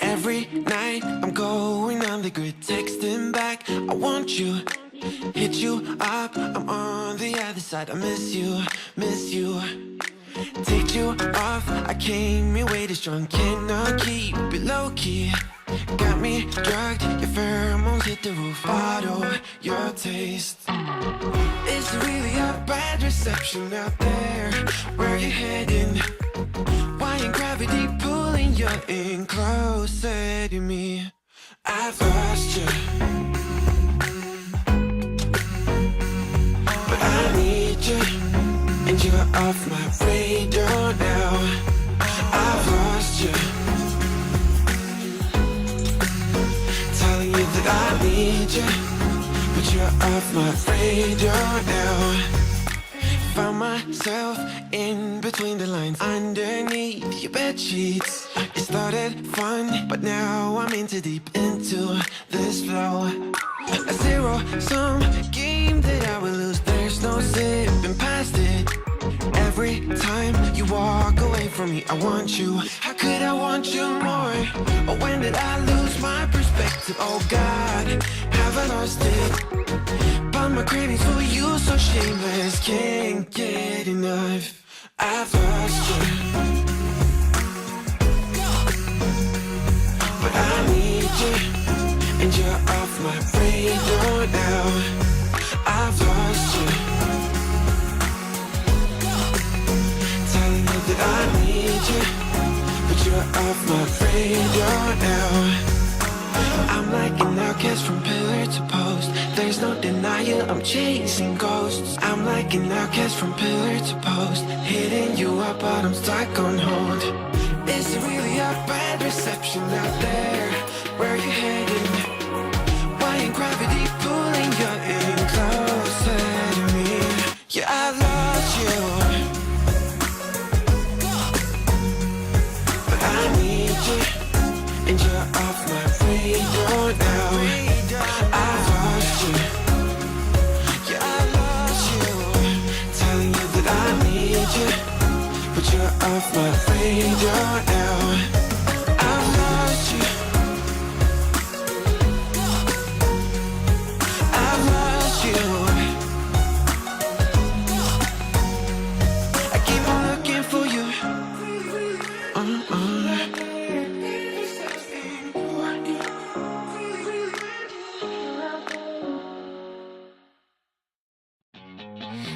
Every night I'm going on the grid, texting back, I want you, hit you up, I'm on the other side, I miss you, miss you. Take you off, I came here way too strong, cannot keep it low key. Got me drugged, your pheromones hit the roof, auto, your taste. Is it really a bad reception out there? Where you heading? Why ain't gravity pulling you in closer to me? I've lost you, but I need you, and you're off my radar now. I've lost you, telling you that I need you, but you're off my radar now. Found myself in between the lines, underneath your bed sheets. It started fun, but now I'm in too deep into this flow. A zero-sum game that I will lose, there's no zipping past it. Every time you walk away from me, I want you. How could I want you more? Or when did I lose my perspective? Oh God, have I lost it? But my cravings for you so shameless, can't get enough. I've lost you, but I need you, and you're off my radar now. I've lost you, telling you that I need you, but you're off my radar now. I'm like an outcast from pillar to post, there's no denial, I'm chasing ghosts. I'm like an outcast from pillar to post, hitting you up but I'm stuck on hold. Is it really a bad reception out there? Where you heading? Why ain't gravity pulling you in closer to me? Yeah, I've lost you, but I need you, and you're off my radar now. I've lost you, yeah, I lost you, telling you that I need you, but you're off my radar now. I've lost you, I've lost you. I keep on looking for you.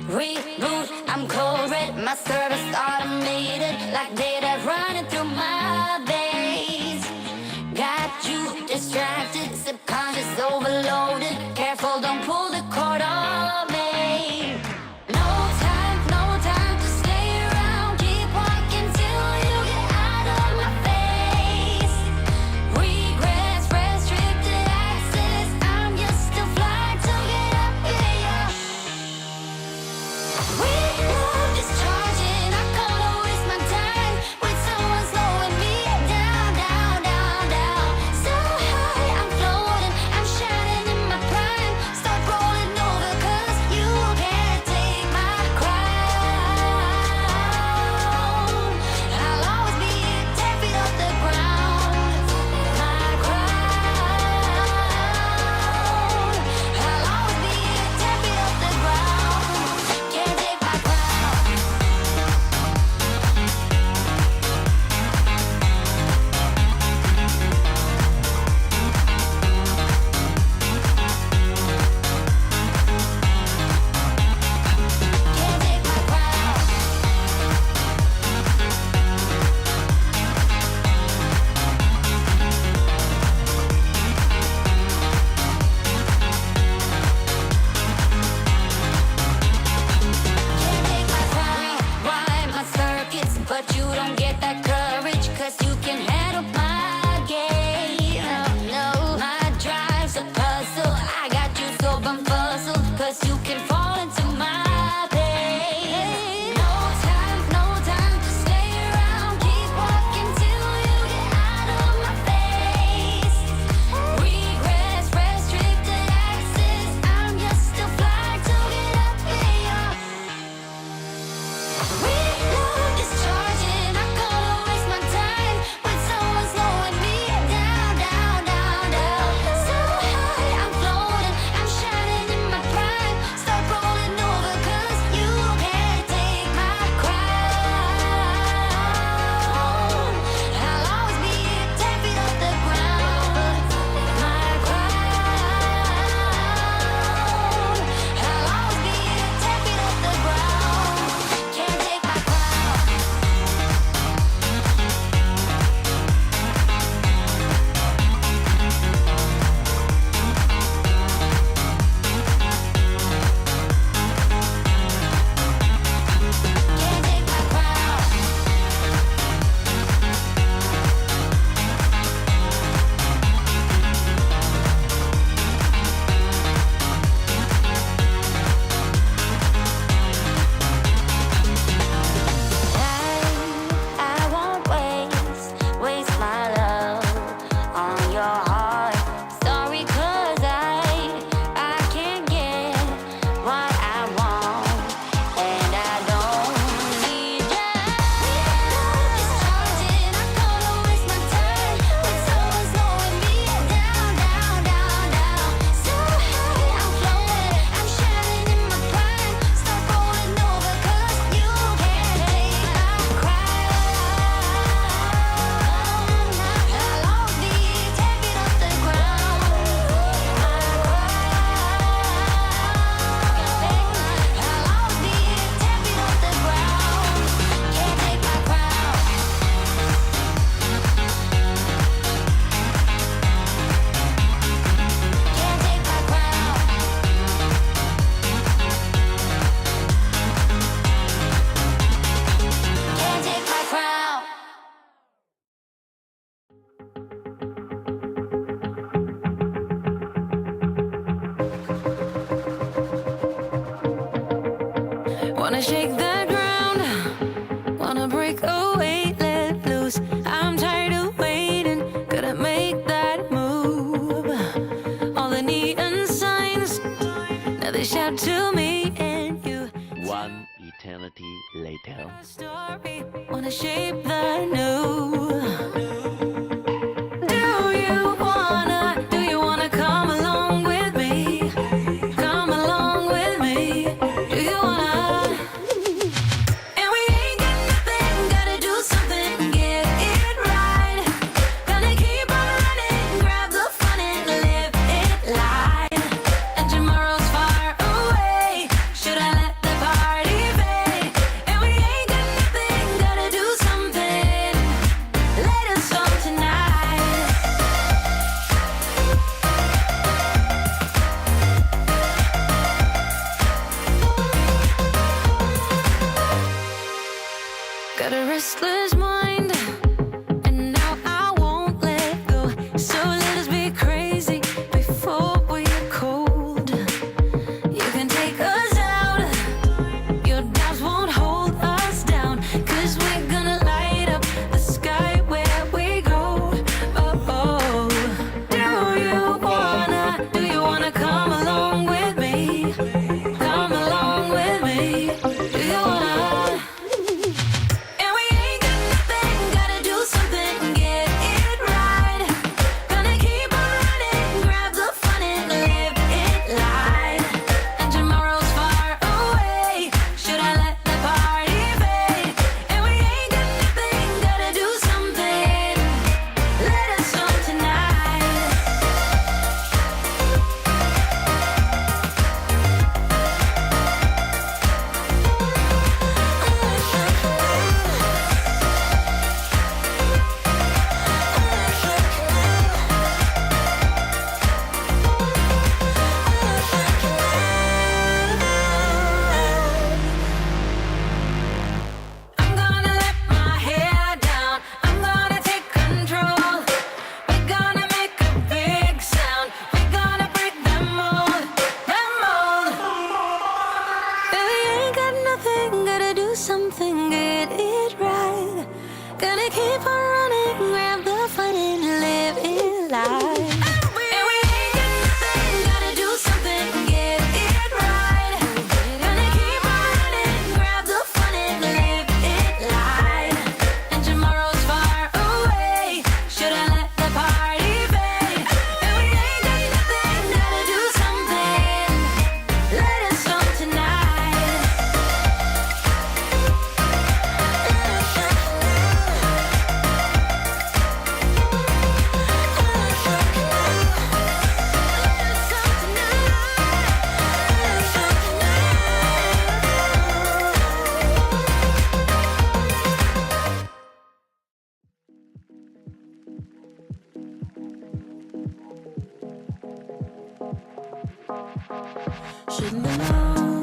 Reboot, I'm cold red, my service automated, like data running through my veins. Got you distracted, subconscious overloaded. Careful, don't pull the cord on me. No time to stay around. Keep walking till you get out of my face. Regrets, restricted access. I'm just a flight to get up here. We love discharging. I can't waste my time with someone slowing me down, down, down, down. So high, I'm floating, I'm shining in my prime. Start rolling over 'cause you can't take my crown. I'll always be 10 feet off the ground. My crown. I'll always be 10 feet off the ground. Can't take my crown. Can't take my crown. Can't take my crown. Rewind my circuits, but you don't get that courage 'cause you can handle my game. No, my drive's a puzzle. I got you so bumfuzzled 'cause you can fall into my pain. No time to stay around. Keep walking till you get out of my face. Regrets, restricted access. I'm Wanna shake the ground, wanna break away, let loose. I'm tired of waiting, gotta make that move. All the neon signs, now they shout to me and you. One eternity later. Story, wanna shape the new. Do you wanna come along with me? Come along with me. Do you wanna? And we ain't got nothing, gotta do something, get it right. Gonna keep on running, grab the fun and live it light. And tomorrow's far away, should I let the party fade? And we ain't got nothing, gotta do something, let us on tonight. Got a restless mind, and now I won't let go. So let us be crazy before we are cold. You can take us out, your doubts won't hold us down, 'cause we're gonna light up the sky where we go. Oh, oh. Do you wanna come along with me? Come along with me. Do you wanna? And we ain't got nothing, gotta do something, get it right. Gonna keep on running, grab the fun and live it light. And tomorrow's far away, should I let the party fade? And we ain't got nothing, gotta do something, let us on tonight. I'm gonna let my hair down, I'm gonna take control. We're gonna make a big sound, we're gonna break the mold, the mold. Baby, ain't got nothing, gotta do something, get it right. Gonna keep on running, grab the fun and live it life. And we ain't got nothing, gotta do something, get it right. Gonna keep on running, grab the fun and live it light. And tomorrow's far away, should I let the party fade? And we ain't got nothing, gotta do something, let us on tonight. Shouldn't have known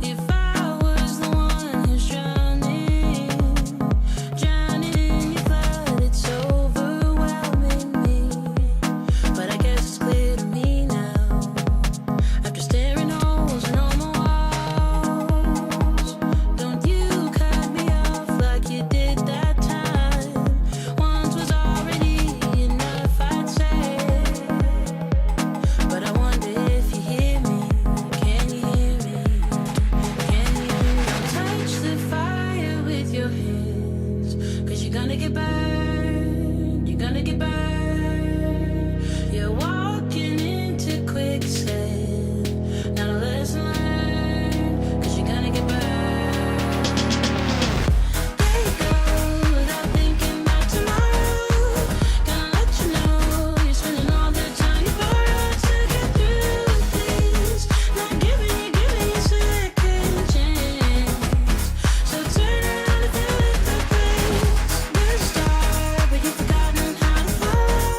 if I was the one who's drowning, drowning in your flood. It's overwhelming me, but I guess it's clear to me now. After staring holes in all my walls, don't you cut me off like you did that time. Once was already enough, I'd say. But I wonder if you hear me. Can you hear me? Can you touch the fire with your hands? 'Cause you're gonna get burned. You're gonna get burned. You're walking into quicksand. Not a lesson learned. 'Cause you're gonna get burned. There you go, without thinking about tomorrow. Gonna let you know you're spending all the time you borrowed to get through this. Not giving you second chance. So turn around and fill in the blanks. You're a star, but you've forgotten how to follow.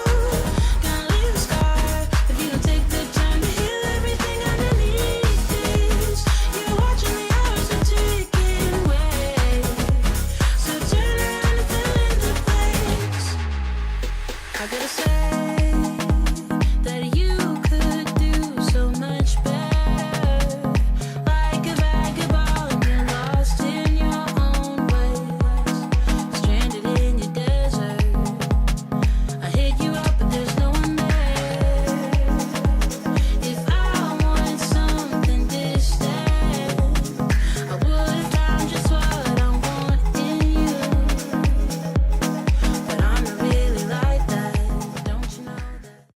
Gonna leave a scar if you don't take the time to heal everything underneath this. You're watching the hours are ticking away. So turn around and fill in the blanks. I gotta say,